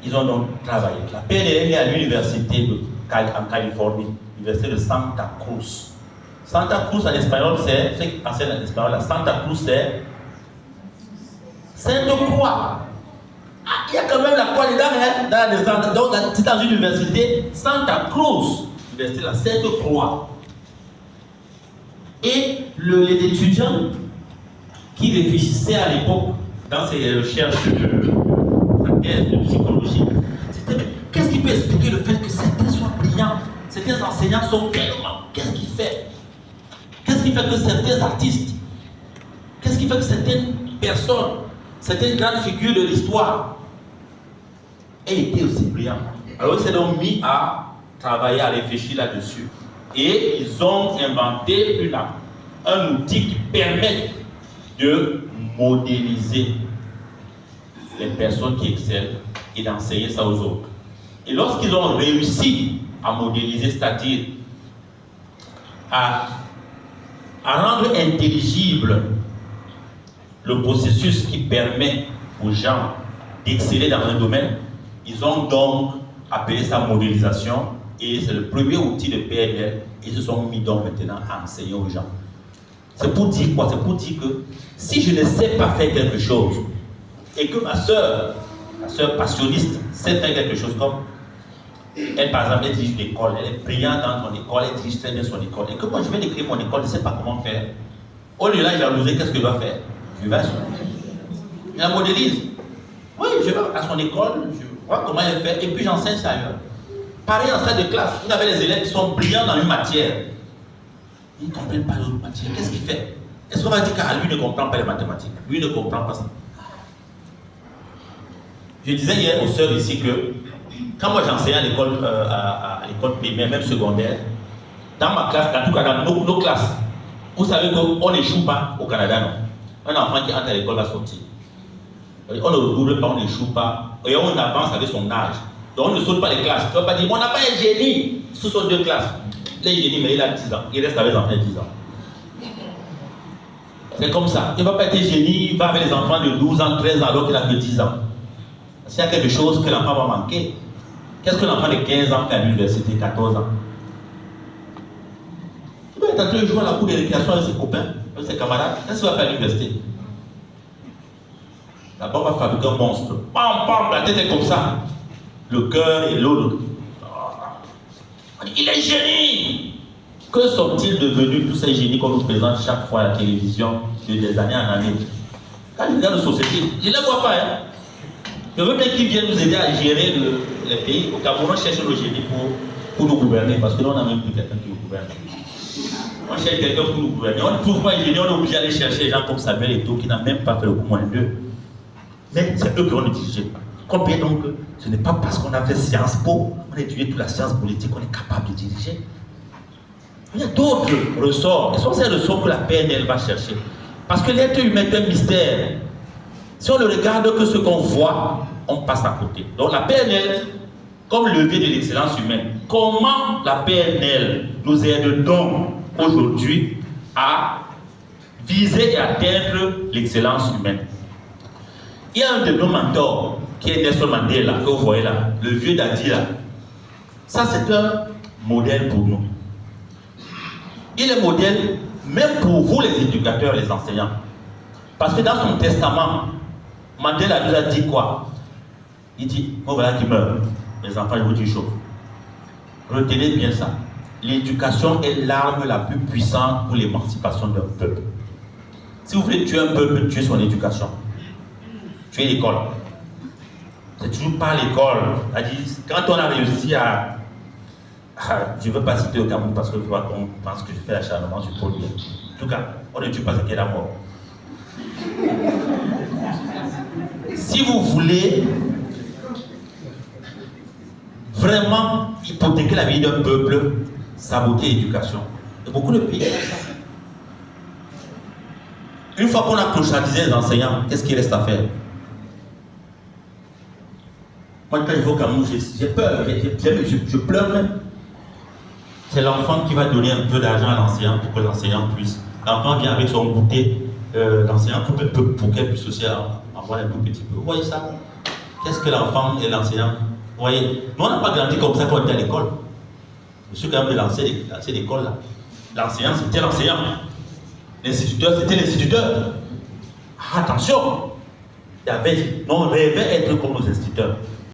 Ils ont donc travaillé. La PNL est à l'université en Californie, l'université de Santa Cruz. Santa Cruz en espagnol, c'est, ceux qui enseignent en espagnol, la Santa Cruz, c'est Sainte-Croix. Ah, il y a quand même la croix dedans, hein, donc c'est dans une université, Santa Cruz, l'université de la Sainte-Croix. Et les étudiants qui réfléchissaient à l'époque dans ces recherches de psychologie, c'était qu'est-ce qui peut expliquer le fait que certains soient brillants, certains enseignants sont tellement, qu'est-ce qui fait que certains artistes, qu'est-ce qui fait que certaines personnes, certaines grandes figures de l'histoire aient été aussi brillants? Alors ils s'est donc mis à travailler, à réfléchir là-dessus. Et ils ont inventé un outil qui permet de modéliser les personnes qui excellent et d'enseigner ça aux autres. Et lorsqu'ils ont réussi à modéliser, c'est-à-dire à rendre intelligible le processus qui permet aux gens d'exceller dans un domaine, ils ont donc appelé ça modélisation. Et c'est le premier outil de PNL. Ils se sont mis donc maintenant à enseigner aux gens. C'est pour dire quoi? C'est pour dire que si je ne sais pas faire quelque chose et que ma soeur passionniste sait faire quelque chose comme elle, par exemple, elle dirige une école, elle est brillante dans son école, elle dirige très bien son école, et que moi je vais créer mon école, je ne sais pas comment faire. Au lieu de la jalouser, qu'est-ce que je dois faire? Je vais à son école. Je la modélise. Oui, je vais à son école, je vois comment elle fait, et puis j'enseigne ça ailleurs. Pareil en salle de classe, vous avez les élèves qui sont brillants dans une matière. Ils ne comprennent pas l'autre matière. Qu'est-ce qu'il fait? Est-ce qu'on va dire qu'à lui ne comprend pas les mathématiques? Lui ne comprend pas ça. Je disais hier aux sœurs ici que quand moi j'enseignais à l'école primaire, même secondaire, dans ma classe, en tout cas dans nos classes, vous savez qu'on n'échoue pas au Canada, non? Un enfant qui entre à l'école va sortir. On ne redouble pas, on n'échoue pas, et on avance avec son âge. Donc on ne saute pas les classes. Tu ne vas pas dire, on n'a pas un génie. Ce sont deux classes. Les génies, mais il a 10 ans. Il reste avec les enfants de 10 ans. C'est comme ça. Il ne va pas être génie, il va avec les enfants de 12 ans, 13 ans, alors qu'il a que 10 ans. S'il y a quelque chose que l'enfant va manquer, qu'est-ce que l'enfant de 15 ans fait à l'université, 14 ans? Il doit être en train de jouer à la cour de récréation avec ses copains, avec ses camarades. Qu'est-ce qu'il va faire à l'université? D'abord, on va fabriquer un monstre. Pam, pam, la tête est comme ça. Le cœur et l'autre. Il est génie! Que sont-ils devenus tous ces génies qu'on nous présente chaque fois à la télévision de des années en années? Quand je regarde la société, je ne les vois pas. Hein? Je veux bien qu'ils viennent nous aider à gérer les pays. Au Cameroun, on cherche le génie pour nous gouverner, parce que là, on n'a même plus quelqu'un qui nous gouverne. On cherche quelqu'un pour nous gouverner. On ne trouve pas un génie, on est obligé d'aller chercher des gens comme Samuel Eto'o qui n'a même pas fait le coup moins d'eux. Mais c'est eux qui vont nous diriger. Combien donc, ce n'est pas parce qu'on a fait Sciences Po, on a étudié toute la science politique, qu'on est capable de diriger. Il y a d'autres ressorts, et ce sont ces ressorts que la PNL va chercher. Parce que l'être humain est un mystère. Si on ne regarde que ce qu'on voit, on passe à côté. Donc la PNL, comme levier de l'excellence humaine, comment la PNL nous aide donc aujourd'hui à viser et atteindre l'excellence humaine? Il y a un de nos mentors, qui est Nelson Mandela, que vous voyez là, le vieux Dadi là. Ça, c'est un modèle pour nous. Il est modèle même pour vous, les éducateurs, les enseignants. Parce que dans son testament, Mandela nous a dit quoi? Il dit, oh voilà qui meurt. Les enfants, je vous dis une chose. Retenez bien ça. L'éducation est l'arme la plus puissante pour l'émancipation d'un peuple. Si vous voulez tuer un peuple, tuez son éducation. Tuez l'école. C'est toujours pas l'école. Quand on a réussi à... Je ne veux pas citer au Cameroun parce que je vois qu'on pense que je fais l'acharnement sur Paul Biya. En tout cas, on ne tue pas ce qui est la mort. Si vous voulez vraiment hypothéquer la vie d'un peuple, saboter l'éducation. Et beaucoup de pays font ça. Une fois qu'on a clochardisé les enseignants, qu'est-ce qu'il reste à faire? Moi, quand je vais au Cameroun, j'ai peur, je pleure même. C'est l'enfant qui va donner un peu d'argent à l'enseignant pour que l'enseignant puisse. L'enfant vient avec son goûter, l'enseignant pour qu'elle puisse aussi avoir un tout petit peu. Vous voyez ça? Qu'est-ce que l'enfant et l'enseignant? Vous voyez, nous on n'a pas grandi comme ça quand on était à l'école. Je suis quand même de l'ancienne école là. L'enseignant, c'était l'enseignant. L'instituteur, c'était l'instituteur. Attention! On rêvait être comme nos instituteurs.